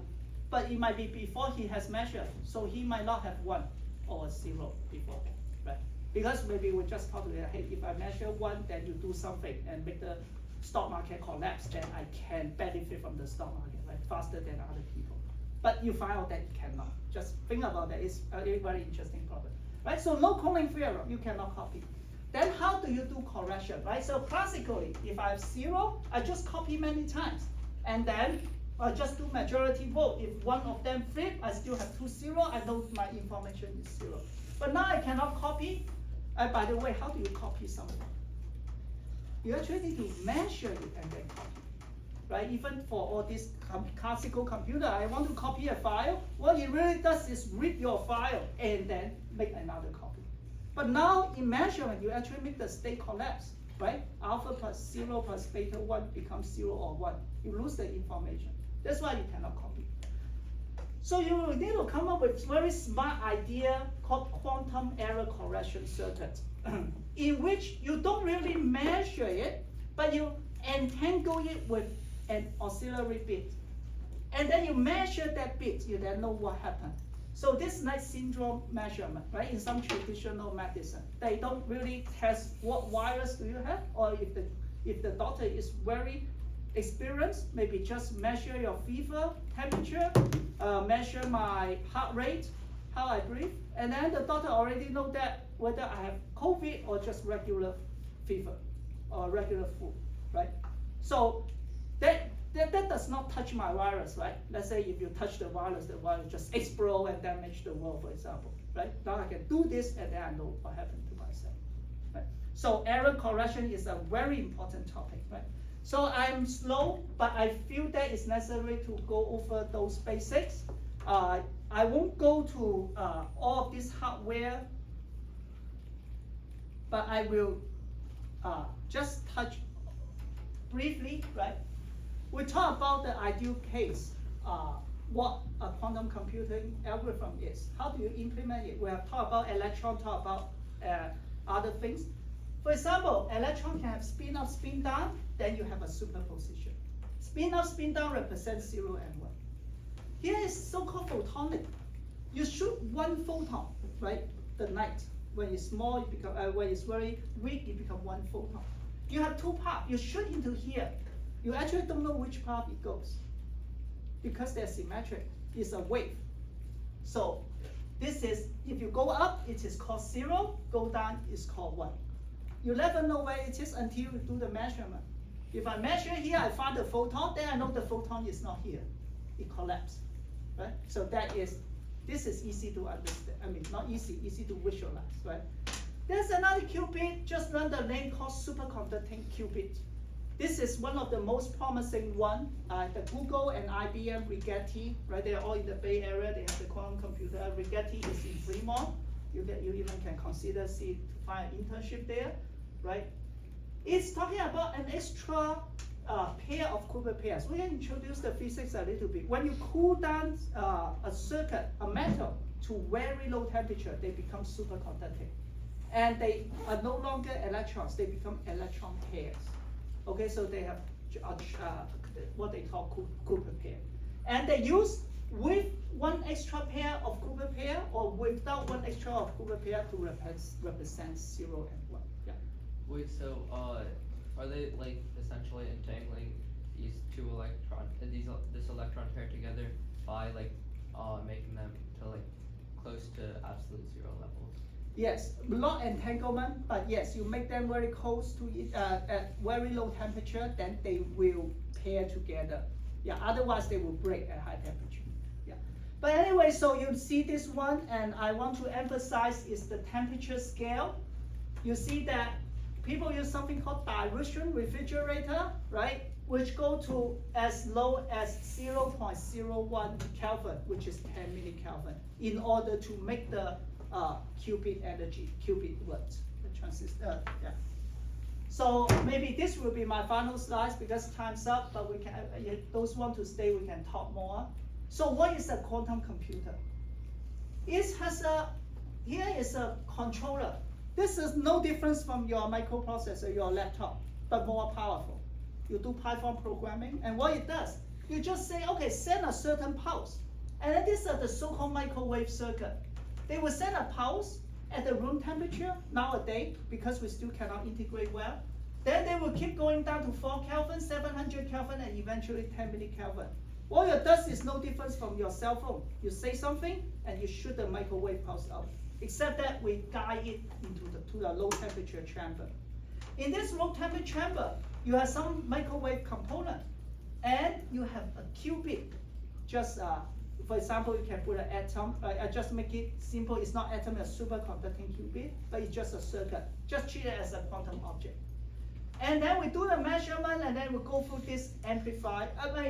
but it might be before he has measured, so he might not have 1 or 0 before, right? Because maybe we just calculate, hey, if I measure 1, then you do something and make the stock market collapse, then I can benefit from the stock market, right? Faster than other people. But you find out that you cannot. Just think about that. It's a very interesting problem, right? So no cloning theorem, you cannot copy. Then how do you do correction, right? So classically, if I have 0, I just copy many times. And then I just do majority vote. If one of them flip, I still have 2 0. I know my information is 0. But now I cannot copy. By the way, how do you copy something? You actually need to measure it and then copy. Right? Even for all this classical computer, I want to copy a file. What it really does is read your file and then make another copy. But now in measurement, you actually make the state collapse, right? Alpha plus 0 plus beta 1 becomes 0 or 1. You lose the information. That's why you cannot copy. So you will need to come up with very smart idea called quantum error correction circuit, in which you don't really measure it, but you entangle it with an auxiliary bit. And then you measure that bit, you then know what happened. So this is like syndrome measurement, right? In some traditional medicine, they don't really test what virus do you have, or if the doctor is very experienced, maybe just measure your fever, temperature, measure my heart rate, how I breathe, and then the doctor already know that whether I have COVID or just regular fever or regular flu, right? So that does not touch my virus, right? Let's say if you touch the virus just explode and damage the world, for example, right? Now I can do this and then I know what happened to myself, right? So error correction is a very important topic, right? So I'm slow, but I feel that it's necessary to go over those basics. I won't go to all of this hardware, but I will just touch briefly, right? We talk about the ideal case, what a quantum computing algorithm is. How do you implement it? We have talked about electron, talked about other things. For example, electron can have spin up, spin down, then you have a superposition. Spin up, spin down represents 0 and 1. Here is so-called photonic. You shoot one photon, right? The light. When it's small, it become, when it's very weak, it becomes one photon. You have two paths. You shoot into here. You actually don't know which path it goes because they're symmetric. It's a wave. So this is, if you go up, it is called 0. Go down, it's called 1. You never know where it is until you do the measurement. If I measure here, I find the photon, then I know the photon is not here. It collapsed, right? So this is easy to understand. I mean, not easy, easy to visualize, right? There's another qubit, just learn the name called superconducting qubit. This is one of the most promising one. The Google and IBM Rigetti, right? They're all in the Bay Area. They have the quantum computer. Rigetti is in Fremont. You even can consider to find an internship there, right? It's talking about an extra pair of Cooper pairs. We can introduce the physics a little bit. When you cool down a circuit, a metal, to very low temperature, they become superconducting. And they are no longer electrons, they become electron pairs. Okay, so they have what they call Cooper pair. And they use with one extra pair of Cooper pair or without one extra of Cooper pair to represent 0 and 1. Yeah. Wait, so are they like essentially entangling these two this electron pair together by like making them to like close to absolute 0 levels? Yes, not entanglement, but yes, you make them very close to it at very low temperature, then they will pair together. Yeah, otherwise they will break at high temperature. Yeah, but anyway, so you see this one, and I want to emphasize is the temperature scale. You see that people use something called dilution refrigerator, right? Which go to as low as 0.01 Kelvin, which is 10 millikelvin, in order to make the qubit energy, qubit words, the transistor, yeah. So maybe this will be my final slides because time's up, but we can, those want to stay, we can talk more. So what is a quantum computer? It has here is a controller. This is no difference from your microprocessor, your laptop, but more powerful. You do Python programming, and what it does, you just say, okay, send a certain pulse. And then these are the so-called microwave circuit. They will send a pulse at the room temperature nowadays, because we still cannot integrate well. Then they will keep going down to 4 Kelvin, 700 Kelvin, and eventually 10 millikelvin. What it does is no difference from your cell phone. You say something, and you shoot the microwave pulse out. Except that we guide it to the low temperature chamber. In this low temperature chamber, you have some microwave component, and you have a qubit. Just for example, you can put an atom. I just make it simple. It's not atom, it's superconducting qubit, but it's just a circuit. Just treat it as a quantum object. And then we do the measurement, and then we go through this amplifier.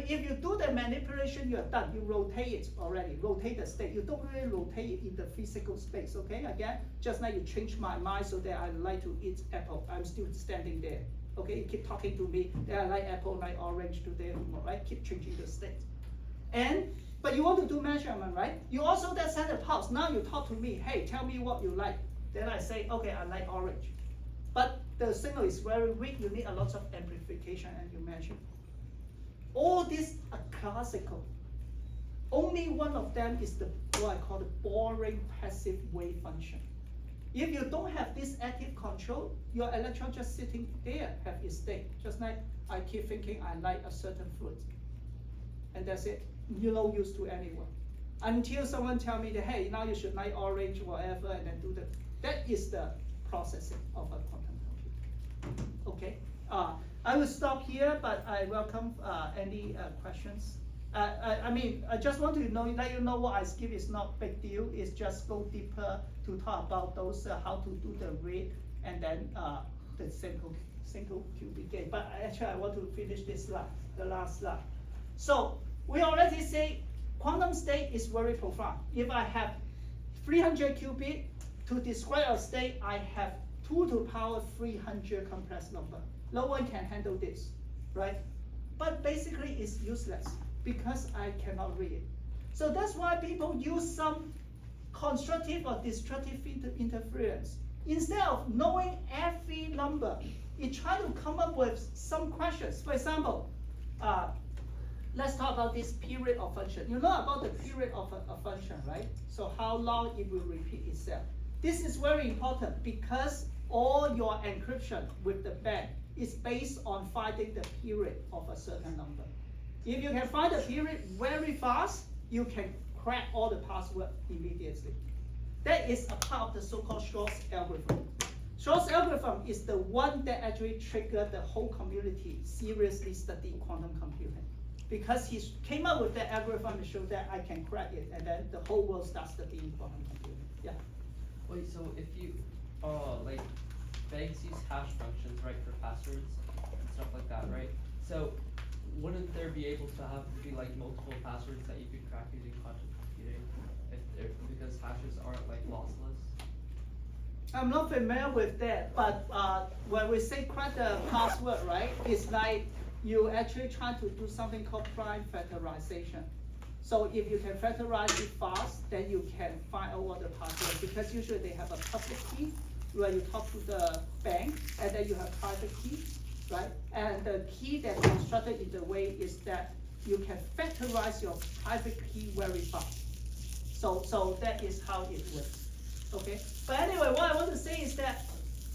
If you do the manipulation, you're done. You rotate it already, rotate the state. You don't really rotate it in the physical space, okay? Again, just like you change my mind so that I like to eat apple. I'm still standing there, okay? You keep talking to me, that I like apple, like orange today, right? Keep changing the state. But you want to do measurement, right? You also then send a pulse. Now you talk to me, hey, tell me what you like. Then I say, okay, I like orange. But the signal is very weak, you need a lot of amplification and you measure. All these are classical. Only one of them is what I call the boring passive wave function. If you don't have this active control, your electron just sitting there have its state. Just like I keep thinking I like a certain fruit. And that's it. You're no use to anyone. Until someone tell me that, hey, now you should like orange, whatever, and then do that is the processing of a quantum computer. Okay? I will stop here, but I welcome any questions. I just want to let you know what I skip is not big deal. It's just go deeper to talk about those how to do the read and then the single qubit gate. But actually, I want to finish this slide, the last slide. So we already say quantum state is very profound. If I have 300 qubit to describe a state, I have 2 to the power 300 complex number. No one can handle this, right? But basically, it's useless because I cannot read it. So that's why people use some constructive or destructive interference. Instead of knowing every number, it try to come up with some questions. For example, let's talk about this period of function. You know about the period of a function, right? So how long it will repeat itself. This is very important because all your encryption with the bank is based on finding the period of a certain number. If you can find the period very fast, you can crack all the password immediately. That is a part of the so-called Shor's algorithm. Shor's algorithm is the one that actually triggered the whole community seriously study quantum computing. Because he came up with the algorithm to show that I can crack it, and then the whole world starts studying quantum computing. Yeah. Wait, so if you, like, banks use hash functions, right, for passwords and stuff like that, right? So wouldn't there be able to have to be like multiple passwords that you could crack using quantum computing because hashes aren't like lossless? I'm not familiar with that, but when we say crack the password, right, it's like you actually try to do something called prime factorization. So if you can factorize it fast, then you can find out what the password, because usually they have a public key where you talk to the bank, and then you have private key, right? And the key that's constructed in the way is that you can factorize your private key very fast. So that is how it works, okay? But anyway, what I want to say is that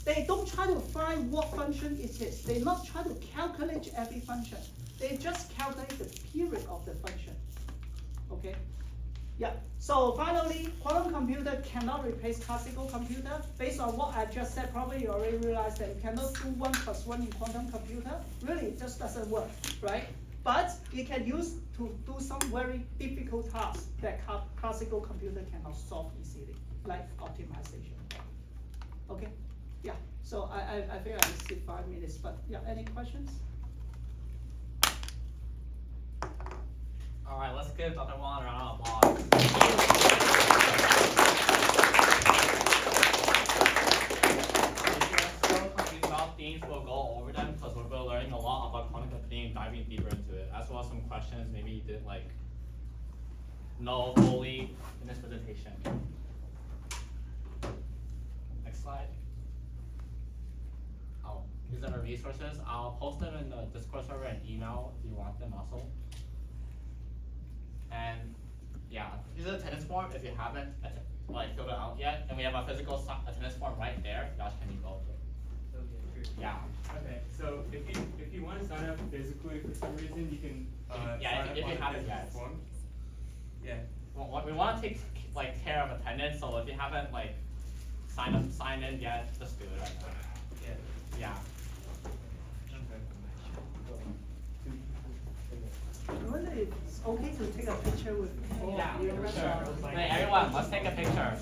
they don't try to find what function it is. They not try to calculate every function. They just calculate the period of the function, okay? Yeah, so finally, quantum computer cannot replace classical computer. Based on what I just said, probably you already realized that you cannot do 1 + 1 in quantum computer. Really, it just doesn't work, right? But it can use to do some very difficult tasks that classical computer cannot solve easily, like optimization. Okay, yeah, so I think I said 5 minutes, but yeah, any questions? All right, let's give Dr. Wong a round of applause. If you're still confused about themes, we'll go over them because we're learning a lot about quantum computing, diving deeper into it, as well as some questions maybe you didn't know fully in this presentation. Next slide. These are our resources. I'll post them in the Discord server and email if you want them also. And yeah, here's an attendance form if you haven't filled it out yet. And we have a physical attendance form right there. Josh, can you go to it? Okay, sure. Yeah. Okay, so if you want to sign up physically for some reason, you can yeah, sign if up you on haven't the yet. form. Yeah. Well, we want to take care of attendance, so if you haven't signed in yet, just do it right now. Yeah. Yeah. I wonder if it's okay to take a picture with all Yeah, of you. sure. Hey, everyone, let's take a picture.